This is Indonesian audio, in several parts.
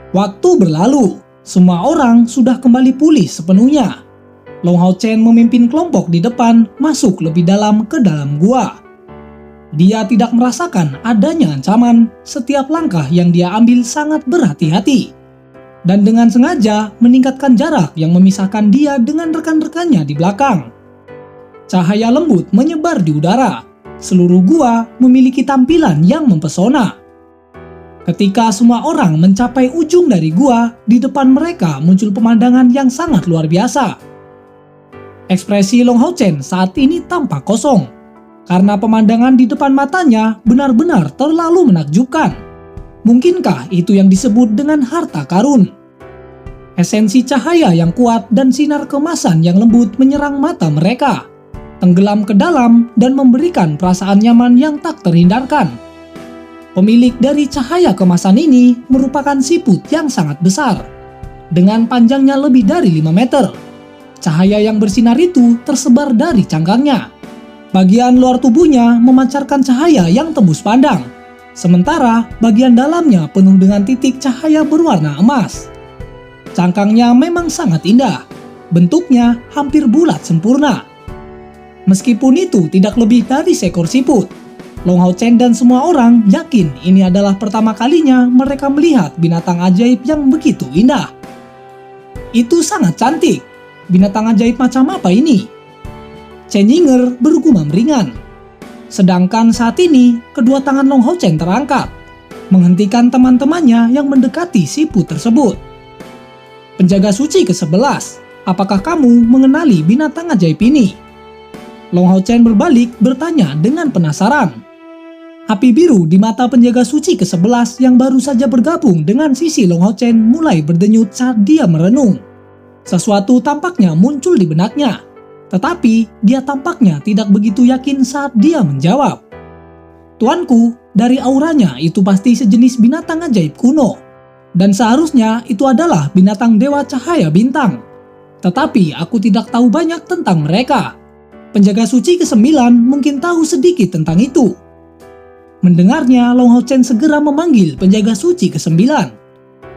Waktu berlalu, semua orang sudah kembali pulih sepenuhnya. Long Hao Chen memimpin kelompok di depan masuk lebih dalam ke dalam gua. Dia tidak merasakan adanya ancaman, setiap langkah yang dia ambil sangat berhati-hati. Dan dengan sengaja meningkatkan jarak yang memisahkan dia dengan rekan-rekannya di belakang. Cahaya lembut menyebar di udara. Seluruh gua memiliki tampilan yang mempesona. Ketika semua orang mencapai ujung dari gua, di depan mereka muncul pemandangan yang sangat luar biasa. Ekspresi Long Hao Chen saat ini tampak kosong, karena pemandangan di depan matanya benar-benar terlalu menakjubkan. Mungkinkah itu yang disebut dengan harta karun? Esensi cahaya yang kuat dan sinar kemasan yang lembut menyerang mata mereka, tenggelam ke dalam dan memberikan perasaan nyaman yang tak terhindarkan. Pemilik dari cahaya kemasan ini merupakan siput yang sangat besar, dengan panjangnya lebih dari 5 meter. Cahaya yang bersinar itu tersebar dari cangkangnya. Bagian luar tubuhnya memancarkan cahaya yang tembus pandang, sementara bagian dalamnya penuh dengan titik cahaya berwarna emas. Cangkangnya memang sangat indah, bentuknya hampir bulat sempurna. Meskipun itu tidak lebih dari seekor siput, Long Hao Chen dan semua orang yakin ini adalah pertama kalinya mereka melihat binatang ajaib yang begitu indah. Itu sangat cantik. Binatang ajaib macam apa ini? Chen Yinger bergumam ringan. Sedangkan saat ini, kedua tangan Long Hao Chen terangkat, menghentikan teman-temannya yang mendekati siput tersebut. Penjaga suci ke-11, apakah kamu mengenali binatang ajaib ini? Long Hao Chen berbalik bertanya dengan penasaran. Api biru di mata penjaga suci ke-11 yang baru saja bergabung dengan sisi Long Hao Chen mulai berdenyut saat dia merenung. Sesuatu tampaknya muncul di benaknya, tetapi dia tampaknya tidak begitu yakin saat dia menjawab. Tuanku, dari auranya itu pasti sejenis binatang ajaib kuno, dan seharusnya itu adalah binatang dewa cahaya bintang. Tetapi aku tidak tahu banyak tentang mereka. Penjaga suci ke-9 mungkin tahu sedikit tentang itu. Mendengarnya, Long Hao Chen segera memanggil penjaga suci ke-9.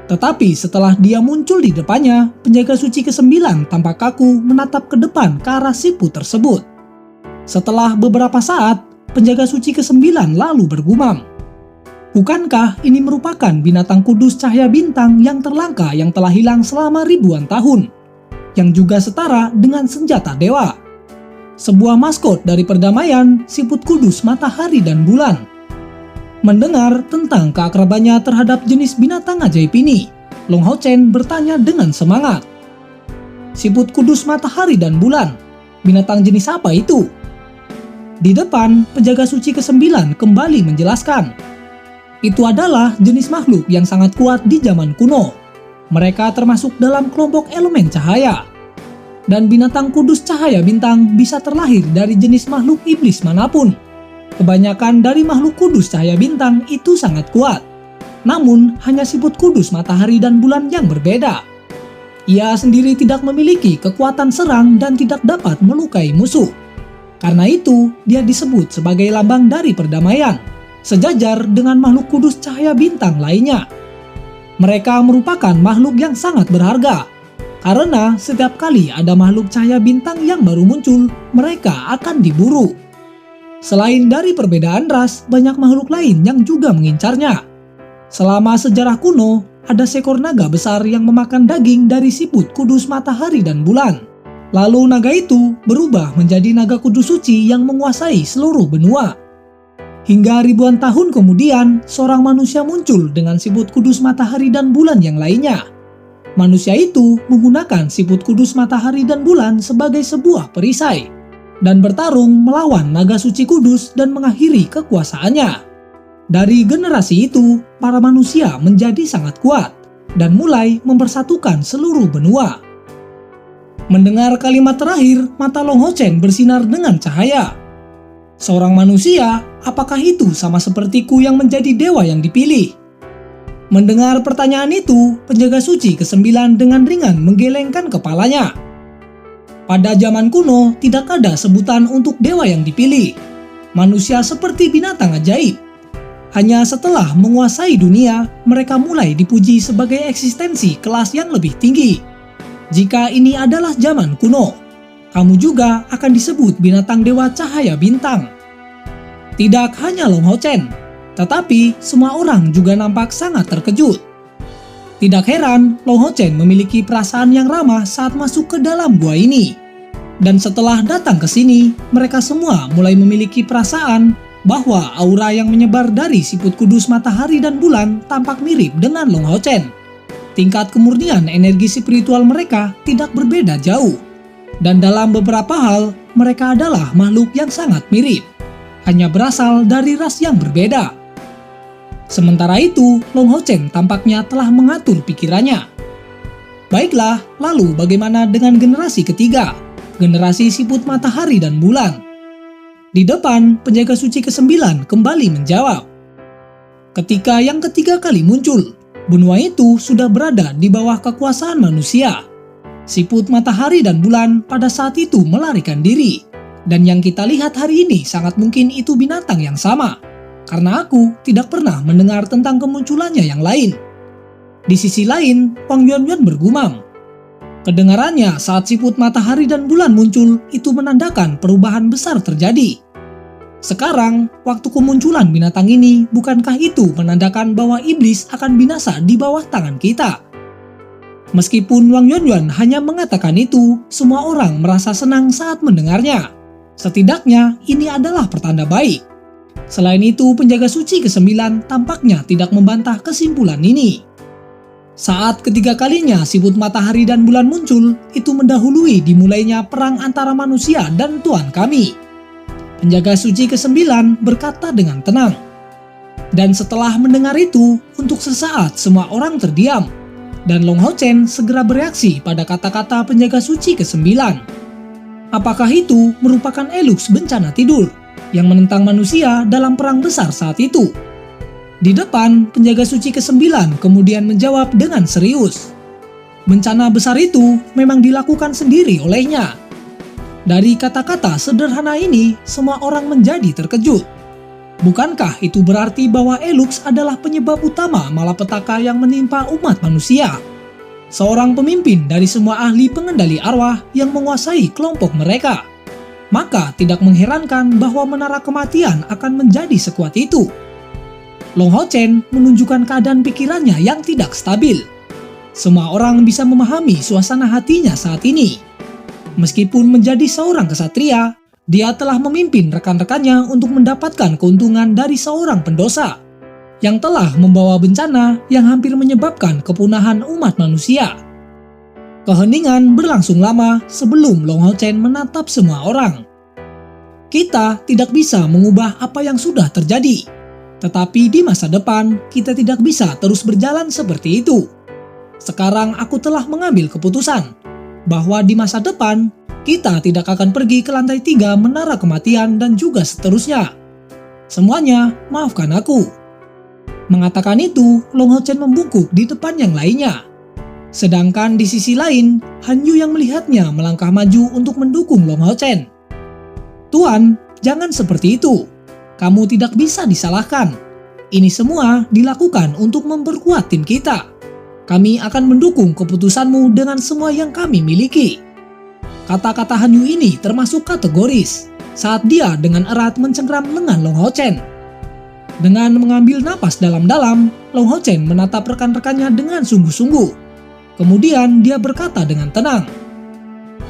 Tetapi setelah dia muncul di depannya, penjaga suci ke-9 tampak kaku menatap ke depan ke arah siput tersebut. Setelah beberapa saat, penjaga suci ke-9 lalu bergumam. Bukankah ini merupakan binatang kudus cahaya bintang yang terlangka yang telah hilang selama ribuan tahun, yang juga setara dengan senjata dewa? Sebuah maskot dari perdamaian, siput kudus matahari dan bulan. Mendengar tentang keakrabannya terhadap jenis binatang ajaib ini, Long Hao Chen bertanya dengan semangat. Siput kudus matahari dan bulan, binatang jenis apa itu? Di depan, penjaga suci ke-9 kembali menjelaskan. Itu adalah jenis makhluk yang sangat kuat di zaman kuno. Mereka termasuk dalam kelompok elemen cahaya. Dan binatang kudus cahaya bintang bisa terlahir dari jenis makhluk iblis manapun. Kebanyakan dari makhluk kudus cahaya bintang itu sangat kuat. Namun, hanya siput kudus matahari dan bulan yang berbeda. Ia sendiri tidak memiliki kekuatan serang dan tidak dapat melukai musuh. Karena itu, dia disebut sebagai lambang dari perdamaian, sejajar dengan makhluk kudus cahaya bintang lainnya. Mereka merupakan makhluk yang sangat berharga, karena setiap kali ada makhluk cahaya bintang yang baru muncul, mereka akan diburu. Selain dari perbedaan ras, banyak makhluk lain yang juga mengincarnya. Selama sejarah kuno, ada seekor naga besar yang memakan daging dari siput kudus matahari dan bulan. Lalu naga itu berubah menjadi naga kudus suci yang menguasai seluruh benua. Hingga ribuan tahun kemudian, seorang manusia muncul dengan siput kudus matahari dan bulan yang lainnya. Manusia itu menggunakan siput kudus matahari dan bulan sebagai sebuah perisai dan bertarung melawan naga suci kudus dan mengakhiri kekuasaannya. Dari generasi itu, para manusia menjadi sangat kuat dan mulai mempersatukan seluruh benua. Mendengar kalimat terakhir, mata Long Hao Chen bersinar dengan cahaya. Seorang manusia, apakah itu sama sepertiku yang menjadi dewa yang dipilih? Mendengar pertanyaan itu, penjaga suci ke-9 dengan ringan menggelengkan kepalanya. Pada zaman kuno, tidak ada sebutan untuk dewa yang dipilih. Manusia seperti binatang ajaib. Hanya setelah menguasai dunia, mereka mulai dipuji sebagai eksistensi kelas yang lebih tinggi. Jika ini adalah zaman kuno, kamu juga akan disebut binatang dewa cahaya bintang. Tidak hanya Long Hao Chen, tetapi semua orang juga nampak sangat terkejut. Tidak heran Long Hao Chen memiliki perasaan yang ramah saat masuk ke dalam gua ini. Dan setelah datang ke sini, mereka semua mulai memiliki perasaan bahwa aura yang menyebar dari siput kudus matahari dan bulan tampak mirip dengan Long Hao Chen. Tingkat kemurnian energi spiritual mereka tidak berbeda jauh. Dan dalam beberapa hal, mereka adalah makhluk yang sangat mirip. Hanya berasal dari ras yang berbeda. Sementara itu, Long Hao Chen tampaknya telah mengatur pikirannya. Baiklah, lalu bagaimana dengan generasi ketiga? Generasi siput matahari dan bulan. Di depan, penjaga suci ke-9 kembali menjawab. Ketika yang ketiga kali muncul, benua itu sudah berada di bawah kekuasaan manusia. Siput matahari dan bulan pada saat itu melarikan diri. Dan yang kita lihat hari ini sangat mungkin itu binatang yang sama. Karena aku tidak pernah mendengar tentang kemunculannya yang lain. Di sisi lain, Wang Yuanyuan bergumam. Kedengarannya saat siput matahari dan bulan muncul itu menandakan perubahan besar terjadi. Sekarang, waktu kemunculan binatang ini, bukankah itu menandakan bahwa iblis akan binasa di bawah tangan kita? Meskipun Wang Yuanyuan hanya mengatakan itu, semua orang merasa senang saat mendengarnya. Setidaknya, ini adalah pertanda baik. Selain itu, penjaga suci ke-9 tampaknya tidak membantah kesimpulan ini. Saat ketiga kalinya siput matahari dan bulan muncul, itu mendahului dimulainya perang antara manusia dan Tuhan kami. Penjaga suci ke-9 berkata dengan tenang. Dan setelah mendengar itu, untuk sesaat semua orang terdiam. Dan Long Hao Chen segera bereaksi pada kata-kata penjaga suci ke-9. Apakah itu merupakan elux bencana tidur yang menentang manusia dalam perang besar saat itu? Di depan, penjaga suci ke-9 kemudian menjawab dengan serius. Bencana besar itu memang dilakukan sendiri olehnya. Dari kata-kata sederhana ini, semua orang menjadi terkejut. Bukankah itu berarti bahwa Elux adalah penyebab utama malapetaka yang menimpa umat manusia? Seorang pemimpin dari semua ahli pengendali arwah yang menguasai kelompok mereka. Maka tidak mengherankan bahwa menara kematian akan menjadi sekuat itu. Long Hao Chen menunjukkan keadaan pikirannya yang tidak stabil. Semua orang bisa memahami suasana hatinya saat ini. Meskipun menjadi seorang kesatria, dia telah memimpin rekan-rekannya untuk mendapatkan keuntungan dari seorang pendosa yang telah membawa bencana yang hampir menyebabkan kepunahan umat manusia. Keheningan berlangsung lama sebelum Long Hao Chen menatap semua orang. Kita tidak bisa mengubah apa yang sudah terjadi. Tetapi di masa depan, kita tidak bisa terus berjalan seperti itu. Sekarang aku telah mengambil keputusan bahwa di masa depan, kita tidak akan pergi ke lantai 3 menara kematian dan juga seterusnya. Semuanya, maafkan aku. Mengatakan itu, Long Hao Chen membungkuk di depan yang lainnya. Sedangkan di sisi lain, Han Yu yang melihatnya melangkah maju untuk mendukung Long Hao Chen. Tuan, jangan seperti itu. Kamu tidak bisa disalahkan. Ini semua dilakukan untuk memperkuat tim kita. Kami akan mendukung keputusanmu dengan semua yang kami miliki. Kata-kata Han Yu ini termasuk kategoris saat dia dengan erat mencengkram lengan Long Hao Chen. Dengan mengambil napas dalam-dalam, Long Hao Chen menatap rekan-rekannya dengan sungguh-sungguh. Kemudian dia berkata dengan tenang,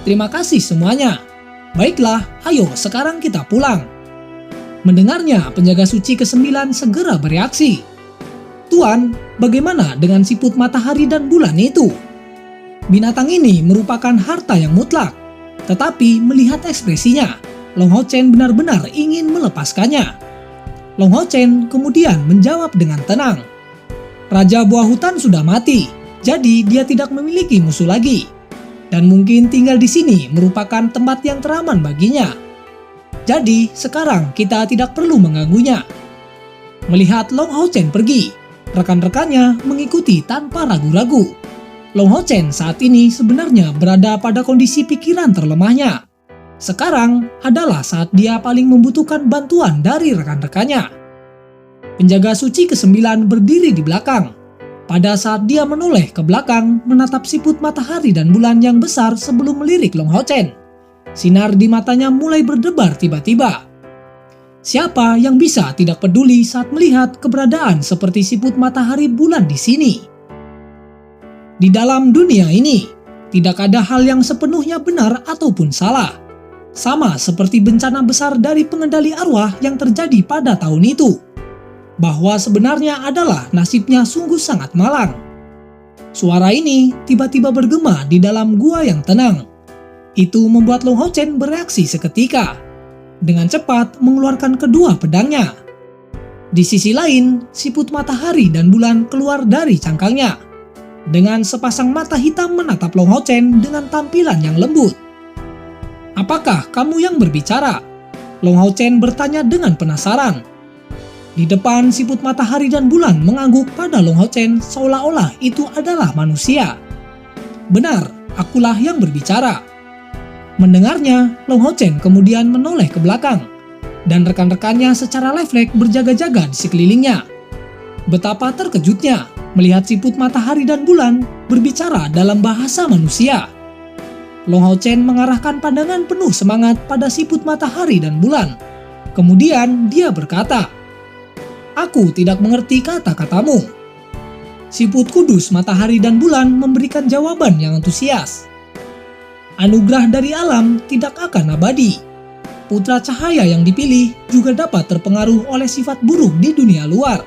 "Terima kasih semuanya. Baiklah, ayo sekarang kita pulang." Mendengarnya, penjaga suci ke-9 segera bereaksi. "Tuan, bagaimana dengan siput matahari dan bulan itu? Binatang ini merupakan harta yang mutlak. Tetapi melihat ekspresinya, Long Hao Chen benar-benar ingin melepaskannya." Long Hao Chen kemudian menjawab dengan tenang. "Raja buah hutan sudah mati, jadi dia tidak memiliki musuh lagi. Dan mungkin tinggal di sini merupakan tempat yang teraman baginya. Jadi sekarang kita tidak perlu mengganggunya." Melihat Long Hao Chen pergi, rekan-rekannya mengikuti tanpa ragu-ragu. Long Hao Chen saat ini sebenarnya berada pada kondisi pikiran terlemahnya. Sekarang adalah saat dia paling membutuhkan bantuan dari rekan-rekannya. Penjaga suci ke-9 berdiri di belakang. Pada saat dia menoleh ke belakang, menatap siput matahari dan bulan yang besar sebelum melirik Long Hao Chen. Sinar di matanya mulai berdebar tiba-tiba. Siapa yang bisa tidak peduli saat melihat keberadaan seperti siput matahari bulan di sini? Di dalam dunia ini, tidak ada hal yang sepenuhnya benar ataupun salah. Sama seperti bencana besar dari pengendali arwah yang terjadi pada tahun itu. Bahwa sebenarnya adalah nasibnya sungguh sangat malang. Suara ini tiba-tiba bergema di dalam gua yang tenang. Itu membuat Long Hao Chen bereaksi seketika. Dengan cepat mengeluarkan kedua pedangnya. Di sisi lain, siput matahari dan bulan keluar dari cangkangnya. Dengan sepasang mata hitam menatap Long Hao Chen dengan tampilan yang lembut. "Apakah kamu yang berbicara?" Long Hao Chen bertanya dengan penasaran. Di depan siput matahari dan bulan mengangguk pada Long Hao Chen seolah-olah itu adalah manusia. "Benar, akulah yang berbicara." Mendengarnya, Long Hao Chen kemudian menoleh ke belakang, dan rekan-rekannya secara refleks berjaga-jaga di sekelilingnya. Betapa terkejutnya melihat siput matahari dan bulan berbicara dalam bahasa manusia. Long Hao Chen mengarahkan pandangan penuh semangat pada siput matahari dan bulan. Kemudian dia berkata, "Aku tidak mengerti kata-katamu." Siput kudus matahari dan bulan memberikan jawaban yang antusias. "Anugerah dari alam tidak akan abadi. Putra cahaya yang dipilih juga dapat terpengaruh oleh sifat buruk di dunia luar.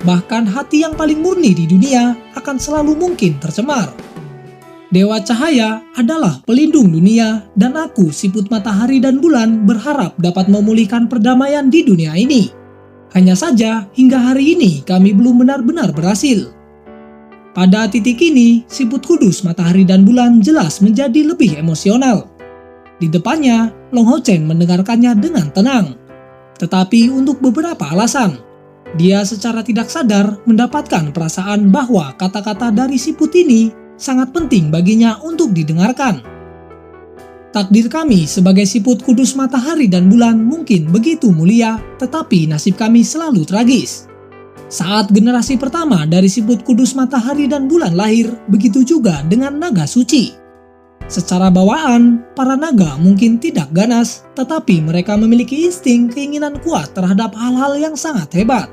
Bahkan hati yang paling murni di dunia akan selalu mungkin tercemar. Dewa cahaya adalah pelindung dunia dan aku, siput matahari dan bulan, berharap dapat memulihkan perdamaian di dunia ini. Hanya saja hingga hari ini kami belum benar-benar berhasil." Pada titik ini, siput kudus matahari dan bulan jelas menjadi lebih emosional. Di depannya, Long Hao Chen mendengarkannya dengan tenang. Tetapi untuk beberapa alasan, dia secara tidak sadar mendapatkan perasaan bahwa kata-kata dari siput ini sangat penting baginya untuk didengarkan. "Takdir kami sebagai siput kudus matahari dan bulan mungkin begitu mulia, tetapi nasib kami selalu tragis. Saat generasi pertama dari siput kudus matahari dan bulan lahir, begitu juga dengan naga suci. Secara bawaan, para naga mungkin tidak ganas, tetapi mereka memiliki insting keinginan kuat terhadap hal-hal yang sangat hebat.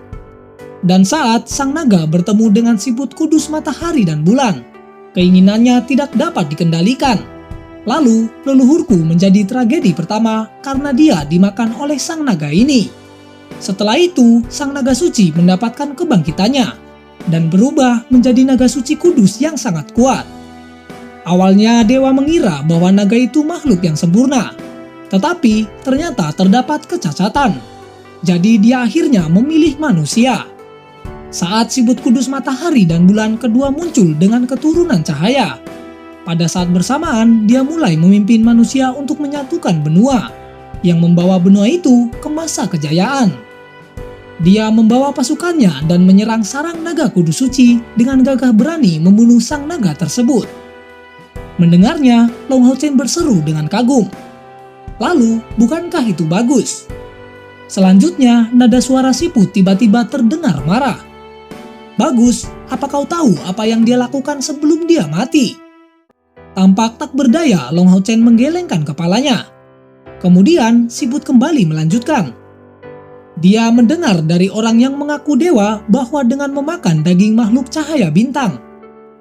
Dan saat sang naga bertemu dengan siput kudus matahari dan bulan, keinginannya tidak dapat dikendalikan. Lalu, leluhurku menjadi tragedi pertama karena dia dimakan oleh sang naga ini. Setelah itu, sang naga suci mendapatkan kebangkitannya dan berubah menjadi naga suci kudus yang sangat kuat. Awalnya dewa mengira bahwa naga itu makhluk yang sempurna, tetapi ternyata terdapat kecacatan. Jadi dia akhirnya memilih manusia. Saat siput kudus matahari dan bulan kedua muncul dengan keturunan cahaya, pada saat bersamaan, dia mulai memimpin manusia untuk menyatukan benua, yang membawa benua itu ke masa kejayaan. Dia membawa pasukannya dan menyerang sarang naga kudus suci dengan gagah berani membunuh sang naga tersebut. Mendengarnya, Long Hao Chen berseru dengan kagum. "Lalu, bukankah itu bagus?" Selanjutnya, nada suara siput tiba-tiba terdengar marah. "Bagus, apa kau tahu apa yang dia lakukan sebelum dia mati?" Tampak tak berdaya, Long Hao Chen menggelengkan kepalanya. Kemudian siput kembali melanjutkan. Dia mendengar dari orang yang mengaku dewa bahwa dengan memakan daging makhluk cahaya bintang,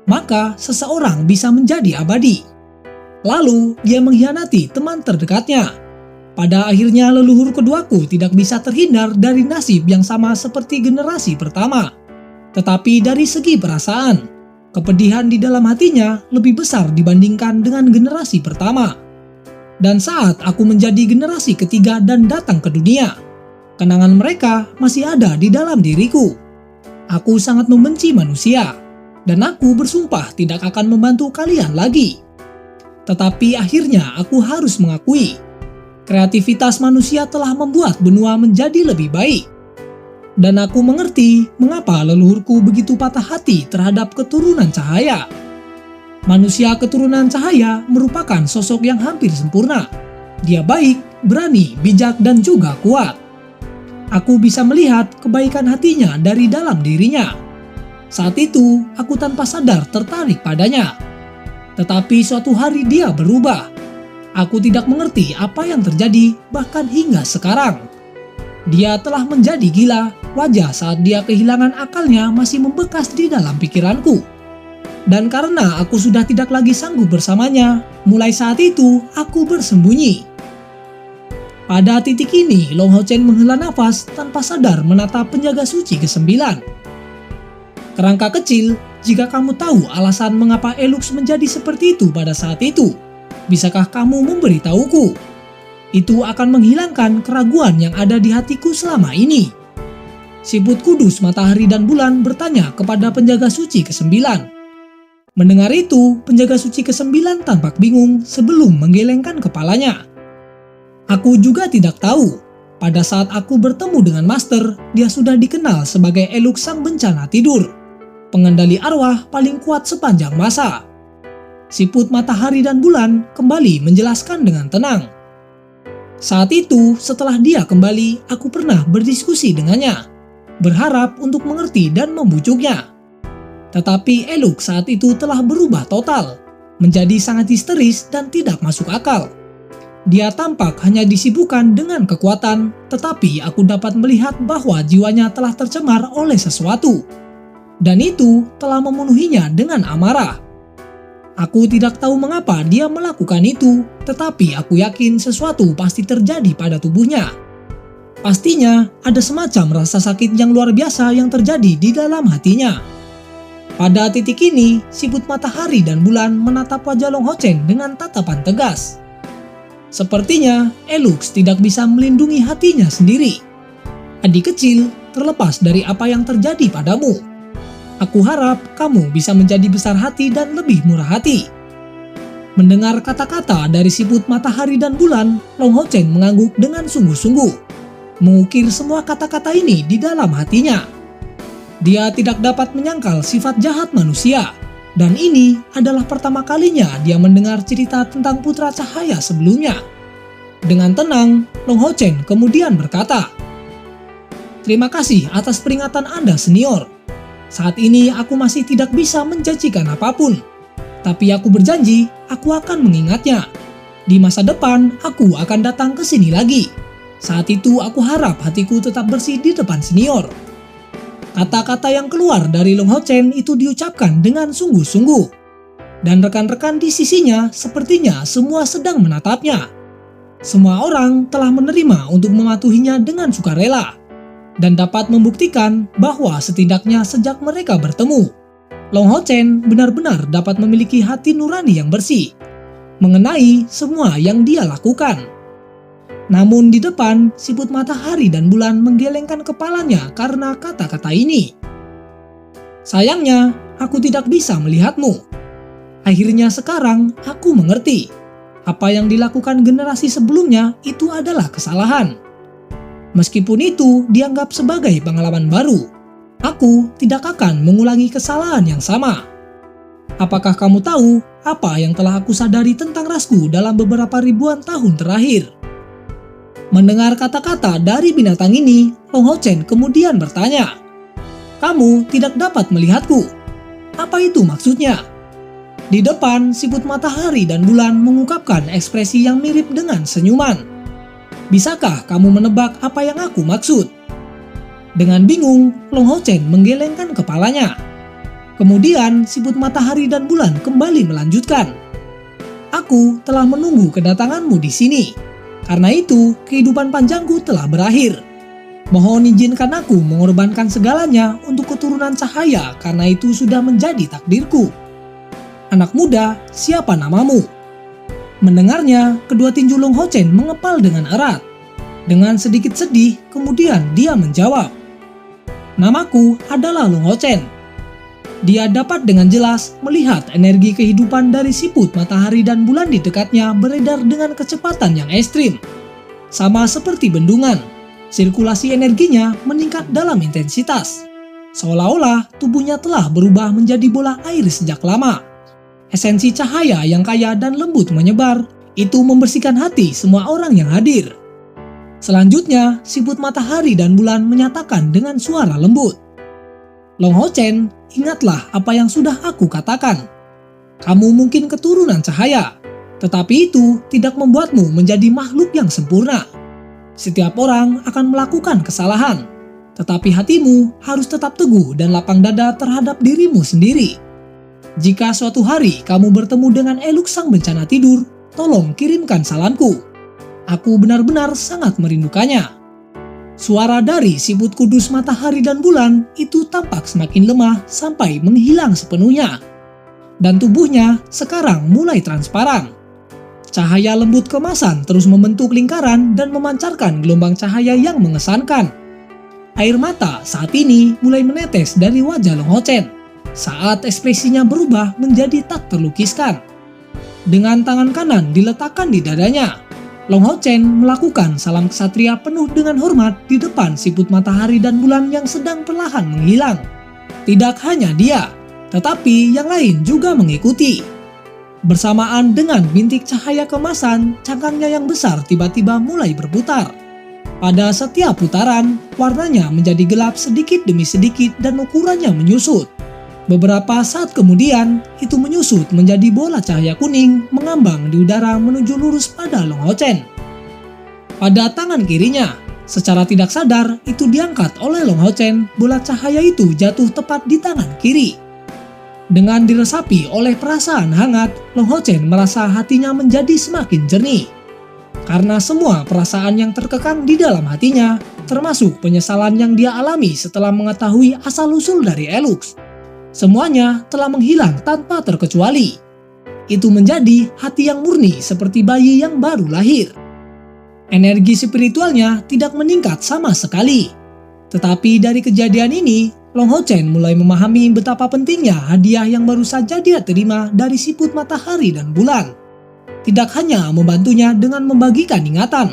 maka seseorang bisa menjadi abadi. Lalu dia mengkhianati teman terdekatnya. Pada akhirnya leluhur keduaku tidak bisa terhindar dari nasib yang sama seperti generasi pertama. Tetapi dari segi perasaan, kepedihan di dalam hatinya lebih besar dibandingkan dengan generasi pertama. Dan saat aku menjadi generasi ketiga dan datang ke dunia, kenangan mereka masih ada di dalam diriku. Aku sangat membenci manusia, dan aku bersumpah tidak akan membantu kalian lagi. Tetapi akhirnya aku harus mengakui, kreativitas manusia telah membuat benua menjadi lebih baik. Dan aku mengerti mengapa leluhurku begitu patah hati terhadap keturunan cahaya. Manusia keturunan cahaya merupakan sosok yang hampir sempurna. Dia baik, berani, bijak, dan juga kuat. Aku bisa melihat kebaikan hatinya dari dalam dirinya. Saat itu, aku tanpa sadar tertarik padanya. Tetapi suatu hari dia berubah. Aku tidak mengerti apa yang terjadi bahkan hingga sekarang. Dia telah menjadi gila, wajah saat dia kehilangan akalnya masih membekas di dalam pikiranku. Dan karena aku sudah tidak lagi sanggup bersamanya, mulai saat itu aku bersembunyi. Pada titik ini, Long Hao Chen menghela nafas tanpa sadar menatap penjaga suci ke-9. Kerangka kecil, jika kamu tahu alasan mengapa Elux menjadi seperti itu pada saat itu, bisakah kamu memberitahuku? Itu akan menghilangkan keraguan yang ada di hatiku selama ini. Siput kudus matahari dan bulan bertanya kepada penjaga suci ke-9. Mendengar itu, penjaga suci ke-9 tampak bingung sebelum menggelengkan kepalanya. Aku juga tidak tahu, pada saat aku bertemu dengan Master, dia sudah dikenal sebagai Elux Sang Bencana Tidur, pengendali arwah paling kuat sepanjang masa. Siput matahari dan bulan kembali menjelaskan dengan tenang. Saat itu, setelah dia kembali, aku pernah berdiskusi dengannya, berharap untuk mengerti dan membujuknya. Tetapi Elux saat itu telah berubah total, menjadi sangat histeris dan tidak masuk akal. Dia tampak hanya disibukkan dengan kekuatan, tetapi aku dapat melihat bahwa jiwanya telah tercemar oleh sesuatu. Dan itu telah memenuhinya dengan amarah. Aku tidak tahu mengapa dia melakukan itu, tetapi aku yakin sesuatu pasti terjadi pada tubuhnya. Pastinya ada semacam rasa sakit yang luar biasa yang terjadi di dalam hatinya. Pada titik ini, siput matahari dan bulan menatap wajah Long Hao Chen dengan tatapan tegas. Sepertinya Elux tidak bisa melindungi hatinya sendiri. Adik kecil, terlepas dari apa yang terjadi padamu, aku harap kamu bisa menjadi besar hati dan lebih murah hati. Mendengar kata-kata dari siput matahari dan bulan, Long Hao Chen mengangguk dengan sungguh-sungguh, mengukir semua kata-kata ini di dalam hatinya. Dia tidak dapat menyangkal sifat jahat manusia. Dan ini adalah pertama kalinya dia mendengar cerita tentang putra cahaya sebelumnya. Dengan tenang, Long Hao Chen kemudian berkata, "Terima kasih atas peringatan Anda, senior. Saat ini aku masih tidak bisa menjanjikan apapun. Tapi aku berjanji, aku akan mengingatnya. Di masa depan, aku akan datang ke sini lagi. Saat itu aku harap hatiku tetap bersih di depan senior." Kata-kata yang keluar dari Long Hao Chen itu diucapkan dengan sungguh-sungguh. Dan rekan-rekan di sisinya sepertinya semua sedang menatapnya. Semua orang telah menerima untuk mematuhinya dengan sukarela. Dan dapat membuktikan bahwa setidaknya sejak mereka bertemu, Long Hao Chen benar-benar dapat memiliki hati nurani yang bersih mengenai semua yang dia lakukan. Namun di depan, siput matahari dan bulan menggelengkan kepalanya karena kata-kata ini. "Sayangnya, aku tidak bisa melihatmu. Akhirnya sekarang aku mengerti. Apa yang dilakukan generasi sebelumnya itu adalah kesalahan. Meskipun itu dianggap sebagai pengalaman baru, aku tidak akan mengulangi kesalahan yang sama. Apakah kamu tahu apa yang telah aku sadari tentang rasku dalam beberapa ribuan tahun terakhir?" Mendengar kata-kata dari binatang ini, Long Hao Chen kemudian bertanya, "Kamu tidak dapat melihatku. Apa itu maksudnya?" Di depan, siput matahari dan bulan mengungkapkan ekspresi yang mirip dengan senyuman. "Bisakah kamu menebak apa yang aku maksud?" Dengan bingung, Long Hao Chen menggelengkan kepalanya. Kemudian, siput matahari dan bulan kembali melanjutkan, "Aku telah menunggu kedatanganmu di sini. Karena itu, kehidupan panjangku telah berakhir. Mohon izinkan aku mengorbankan segalanya untuk keturunan cahaya karena itu sudah menjadi takdirku. Anak muda, siapa namamu?" Mendengarnya, kedua tinju Long Hao Chen mengepal dengan erat. Dengan sedikit sedih, kemudian dia menjawab, "Namaku adalah Long Hao Chen." Dia dapat dengan jelas melihat energi kehidupan dari siput matahari dan bulan di dekatnya beredar dengan kecepatan yang ekstrim. Sama seperti bendungan, sirkulasi energinya meningkat dalam intensitas. Seolah-olah tubuhnya telah berubah menjadi bola air sejak lama. Esensi cahaya yang kaya dan lembut menyebar, itu membersihkan hati semua orang yang hadir. Selanjutnya, siput matahari dan bulan menyatakan dengan suara lembut, "Long Hao Chen, ingatlah apa yang sudah aku katakan. Kamu mungkin keturunan cahaya, tetapi itu tidak membuatmu menjadi makhluk yang sempurna. Setiap orang akan melakukan kesalahan, tetapi hatimu harus tetap teguh dan lapang dada terhadap dirimu sendiri. Jika suatu hari kamu bertemu dengan Eluk sang bencana tidur, tolong kirimkan salamku. Aku benar-benar sangat merindukannya." Suara dari siput kudus matahari dan bulan itu tampak semakin lemah sampai menghilang sepenuhnya. Dan tubuhnya sekarang mulai transparan. Cahaya lembut kemasan terus membentuk lingkaran dan memancarkan gelombang cahaya yang mengesankan. Air mata saat ini mulai menetes dari wajah Long Hao Chen saat ekspresinya berubah menjadi tak terlukiskan. Dengan tangan kanan diletakkan di dadanya, Long Hao Chen melakukan salam ksatria penuh dengan hormat di depan siput matahari dan bulan yang sedang perlahan menghilang. Tidak hanya dia, tetapi yang lain juga mengikuti. Bersamaan dengan bintik cahaya kemasan, cangkangnya yang besar tiba-tiba mulai berputar. Pada setiap putaran, warnanya menjadi gelap sedikit demi sedikit dan ukurannya menyusut. Beberapa saat kemudian, itu menyusut menjadi bola cahaya kuning mengambang di udara menuju lurus pada Long Hao Chen. Pada tangan kirinya, secara tidak sadar itu diangkat oleh Long Hao Chen, bola cahaya itu jatuh tepat di tangan kiri. Dengan diresapi oleh perasaan hangat, Long Hao Chen merasa hatinya menjadi semakin jernih. Karena semua perasaan yang terkekang di dalam hatinya, termasuk penyesalan yang dia alami setelah mengetahui asal-usul dari Eluk, semuanya telah menghilang tanpa terkecuali. Itu menjadi hati yang murni seperti bayi yang baru lahir. Energi spiritualnya tidak meningkat sama sekali. Tetapi dari kejadian ini, Long Hao Chen mulai memahami betapa pentingnya hadiah yang baru saja dia terima dari siput matahari dan bulan. Tidak hanya membantunya dengan membagikan ingatan,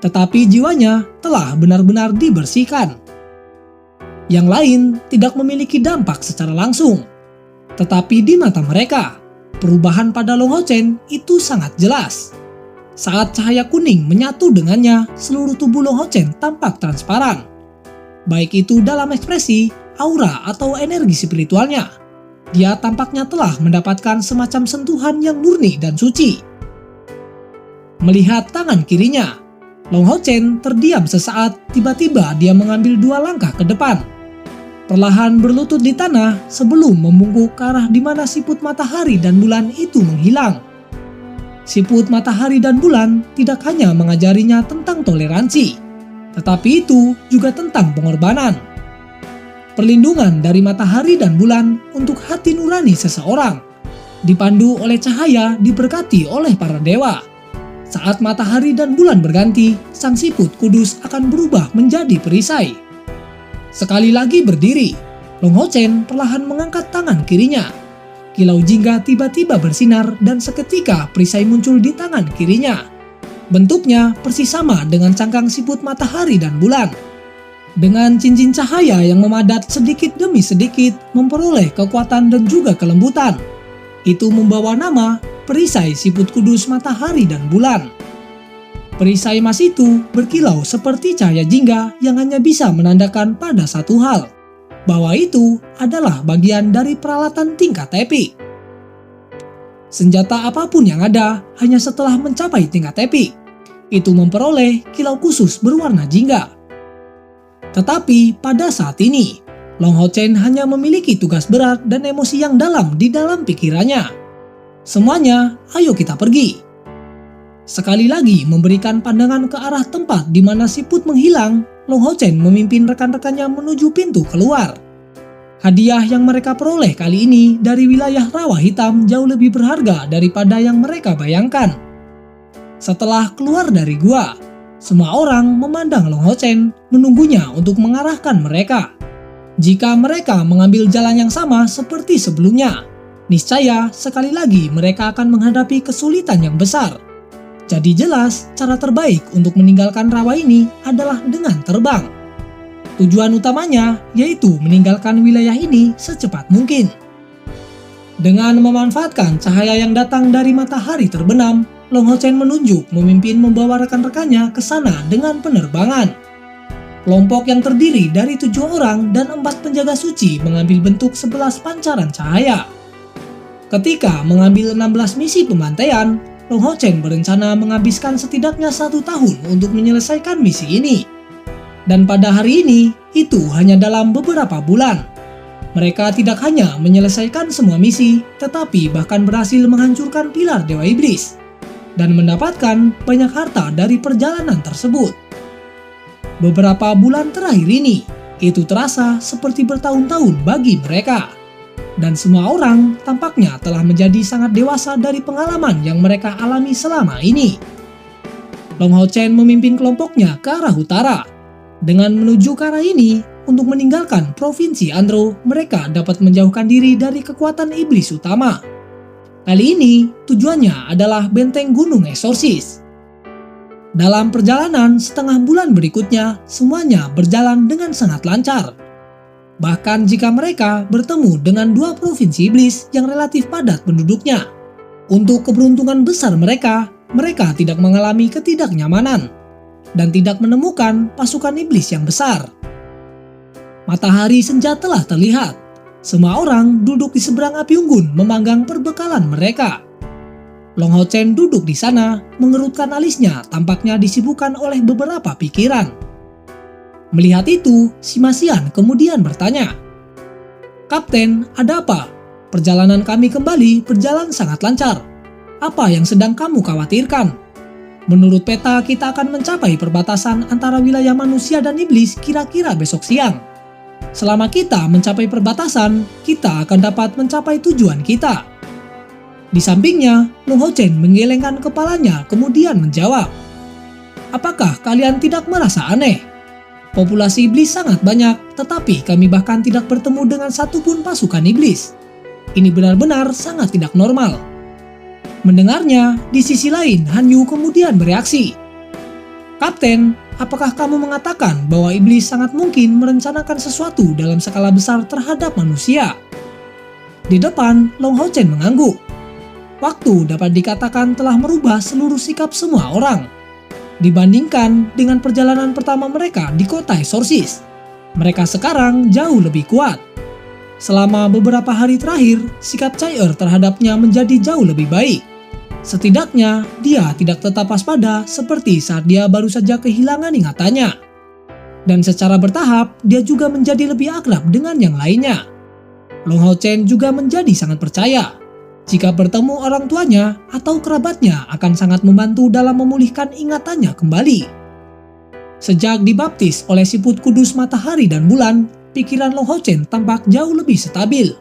tetapi jiwanya telah benar-benar dibersihkan. Yang lain tidak memiliki dampak secara langsung. Tetapi di mata mereka, perubahan pada Long Hao Chen itu sangat jelas. Saat cahaya kuning menyatu dengannya, seluruh tubuh Long Hao Chen tampak transparan. Baik itu dalam ekspresi, aura atau energi spiritualnya. Dia tampaknya telah mendapatkan semacam sentuhan yang murni dan suci. Melihat tangan kirinya, Long Hao Chen terdiam sesaat, tiba-tiba dia mengambil 2 langkah ke depan. Perlahan berlutut di tanah sebelum membungkuk ke arah di mana siput matahari dan bulan itu menghilang. Siput matahari dan bulan tidak hanya mengajarinya tentang toleransi, tetapi itu juga tentang pengorbanan. Perlindungan dari matahari dan bulan untuk hati nurani seseorang, dipandu oleh cahaya diberkati oleh para dewa. Saat matahari dan bulan berganti, sang siput kudus akan berubah menjadi perisai. Sekali lagi berdiri, Long Hao Chen perlahan mengangkat tangan kirinya. Kilau jingga tiba-tiba bersinar dan seketika perisai muncul di tangan kirinya. Bentuknya persis sama dengan cangkang siput matahari dan bulan. Dengan cincin cahaya yang memadat sedikit demi sedikit memperoleh kekuatan dan juga kelembutan. Itu membawa nama perisai siput kudus matahari dan bulan. Perisai emas itu berkilau seperti cahaya jingga yang hanya bisa menandakan pada satu hal, bahwa itu adalah bagian dari peralatan tingkat epik. Senjata apapun yang ada hanya setelah mencapai tingkat epik, itu memperoleh kilau khusus berwarna jingga. Tetapi pada saat ini, Long Hao Chen hanya memiliki tugas berat dan emosi yang dalam di dalam pikirannya. Semuanya, ayo kita pergi. Sekali lagi memberikan pandangan ke arah tempat di mana siput menghilang, Long Hao Chen memimpin rekan-rekannya menuju pintu keluar. Hadiah yang mereka peroleh kali ini dari wilayah rawa hitam jauh lebih berharga daripada yang mereka bayangkan. Setelah keluar dari gua, semua orang memandang Long Hao Chen menunggunya untuk mengarahkan mereka. Jika mereka mengambil jalan yang sama seperti sebelumnya, niscaya sekali lagi mereka akan menghadapi kesulitan yang besar. Jadi jelas, cara terbaik untuk meninggalkan rawa ini adalah dengan terbang. Tujuan utamanya yaitu meninggalkan wilayah ini secepat mungkin. Dengan memanfaatkan cahaya yang datang dari matahari terbenam, Long Hao Chen menunjuk memimpin membawa rekan-rekannya ke sana dengan penerbangan. Kelompok yang terdiri dari 7 orang dan 4 penjaga suci mengambil bentuk 11 pancaran cahaya. Ketika mengambil 16 misi pembantaian, Long Hao Chen berencana menghabiskan setidaknya 1 tahun untuk menyelesaikan misi ini. Dan pada hari ini, itu hanya dalam beberapa bulan. Mereka tidak hanya menyelesaikan semua misi, tetapi bahkan berhasil menghancurkan pilar Dewa Iblis dan mendapatkan banyak harta dari perjalanan tersebut. Beberapa bulan terakhir ini, itu terasa seperti bertahun-tahun bagi mereka. Dan semua orang tampaknya telah menjadi sangat dewasa dari pengalaman yang mereka alami selama ini. Long Hao Chen memimpin kelompoknya ke arah utara. Dengan menuju ke arah ini, untuk meninggalkan provinsi Andro, mereka dapat menjauhkan diri dari kekuatan iblis utama. Kali ini, tujuannya adalah benteng Gunung Eksorsis. Dalam perjalanan setengah bulan berikutnya, semuanya berjalan dengan sangat lancar. Bahkan jika mereka bertemu dengan 2 provinsi iblis yang relatif padat penduduknya. Untuk keberuntungan besar mereka tidak mengalami ketidaknyamanan dan tidak menemukan pasukan iblis yang besar. Matahari senja telah terlihat. Semua orang duduk di seberang api unggun memanggang perbekalan mereka. Long Hao Chen duduk di sana, mengerutkan alisnya, tampaknya disibukkan oleh beberapa pikiran. Melihat itu, si Masian kemudian bertanya, "Kapten, ada apa? Perjalanan kami kembali berjalan sangat lancar. Apa yang sedang kamu khawatirkan? Menurut peta, kita akan mencapai perbatasan antara wilayah manusia dan iblis kira-kira besok siang. Selama kita mencapai perbatasan, kita akan dapat mencapai tujuan kita." Di sampingnya, Long Hao Chen menggelengkan kepalanya kemudian menjawab, "Apakah kalian tidak merasa aneh? Populasi iblis sangat banyak, tetapi kami bahkan tidak bertemu dengan satupun pasukan iblis. Ini benar-benar sangat tidak normal." Mendengarnya, di sisi lain Han Yu kemudian bereaksi, "Kapten, apakah kamu mengatakan bahwa iblis sangat mungkin merencanakan sesuatu dalam skala besar terhadap manusia?" Di depan, Long Hao Chen mengangguk. Waktu dapat dikatakan telah merubah seluruh sikap semua orang. Dibandingkan dengan perjalanan pertama mereka di kota Eksorsis, mereka sekarang jauh lebih kuat. Selama beberapa hari terakhir, sikap Chai-Er terhadapnya menjadi jauh lebih baik. Setidaknya, dia tidak tetap waspada seperti saat dia baru saja kehilangan ingatannya. Dan secara bertahap, dia juga menjadi lebih akrab dengan yang lainnya. Long Hao Chen juga menjadi sangat percaya. Jika bertemu orang tuanya atau kerabatnya akan sangat membantu dalam memulihkan ingatannya kembali. Sejak dibaptis oleh siput kudus matahari dan bulan, pikiran Long Hao Chen tampak jauh lebih stabil.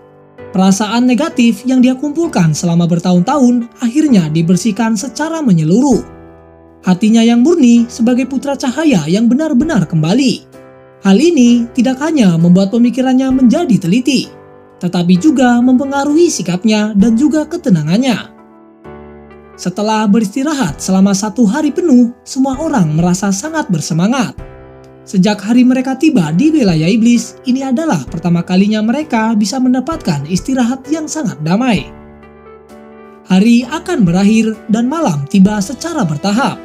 Perasaan negatif yang dia kumpulkan selama bertahun-tahun akhirnya dibersihkan secara menyeluruh. Hatinya yang murni sebagai putra cahaya yang benar-benar kembali. Hal ini tidak hanya membuat pemikirannya menjadi teliti, tetapi juga mempengaruhi sikapnya dan juga ketenangannya. Setelah beristirahat selama 1 hari penuh, semua orang merasa sangat bersemangat. Sejak hari mereka tiba di wilayah iblis, ini adalah pertama kalinya mereka bisa mendapatkan istirahat yang sangat damai. Hari akan berakhir dan malam tiba secara bertahap.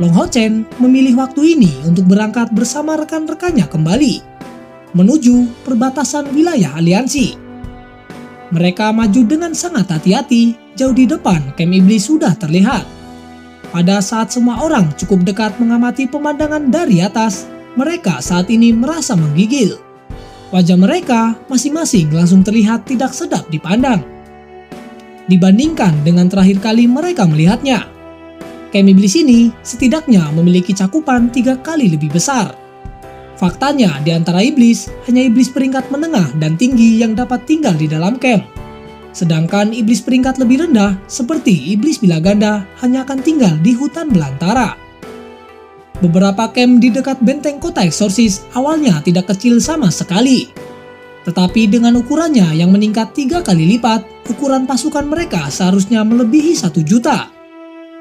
Long Hao Chen memilih waktu ini untuk berangkat bersama rekan-rekannya kembali menuju perbatasan wilayah aliansi. Mereka maju dengan sangat hati-hati, jauh di depan kem iblis sudah terlihat. Pada saat semua orang cukup dekat mengamati pemandangan dari atas, mereka saat ini merasa menggigil. Wajah mereka masing-masing langsung terlihat tidak sedap dipandang. Dibandingkan dengan terakhir kali mereka melihatnya, kem iblis ini setidaknya memiliki cakupan 3 kali lebih besar. Faktanya, di antara iblis, hanya iblis peringkat menengah dan tinggi yang dapat tinggal di dalam kem. Sedangkan iblis peringkat lebih rendah, seperti iblis bilaganda, hanya akan tinggal di hutan belantara. Beberapa kem di dekat benteng kota Eksorsis awalnya tidak kecil sama sekali. Tetapi dengan ukurannya yang meningkat 3 kali lipat, ukuran pasukan mereka seharusnya melebihi 1 juta.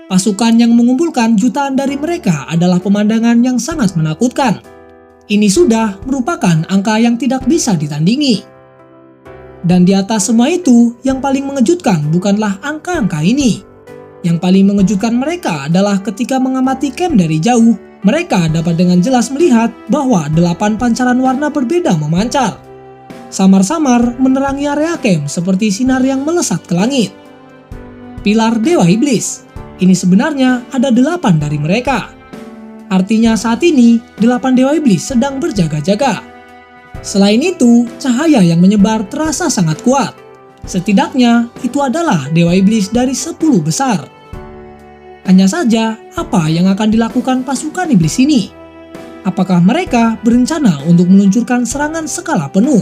Pasukan yang mengumpulkan jutaan dari mereka adalah pemandangan yang sangat menakutkan. Ini sudah merupakan angka yang tidak bisa ditandingi. Dan di atas semua itu, yang paling mengejutkan bukanlah angka-angka ini. Yang paling mengejutkan mereka adalah ketika mengamati camp dari jauh, mereka dapat dengan jelas melihat bahwa 8 pancaran warna berbeda memancar. Samar-samar menerangi area camp seperti sinar yang melesat ke langit. Pilar Dewa Iblis. Ini sebenarnya ada 8 dari mereka. Artinya saat ini 8 Dewa Iblis sedang berjaga-jaga. Selain itu, cahaya yang menyebar terasa sangat kuat. Setidaknya itu adalah Dewa Iblis dari 10 besar. Hanya saja, apa yang akan dilakukan pasukan iblis ini? Apakah mereka berencana untuk meluncurkan serangan skala penuh?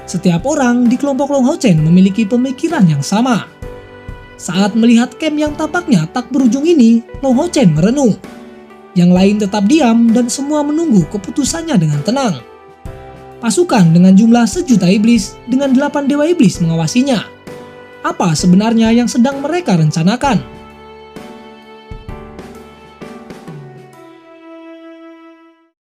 Setiap orang di kelompok Long Hao Chen memiliki pemikiran yang sama. Saat melihat camp yang tampaknya tak berujung ini, Long Hao Chen merenung. Yang lain tetap diam dan semua menunggu keputusannya dengan tenang. Pasukan dengan jumlah 1.000.000 iblis dengan 8 dewa iblis mengawasinya. Apa sebenarnya yang sedang mereka rencanakan?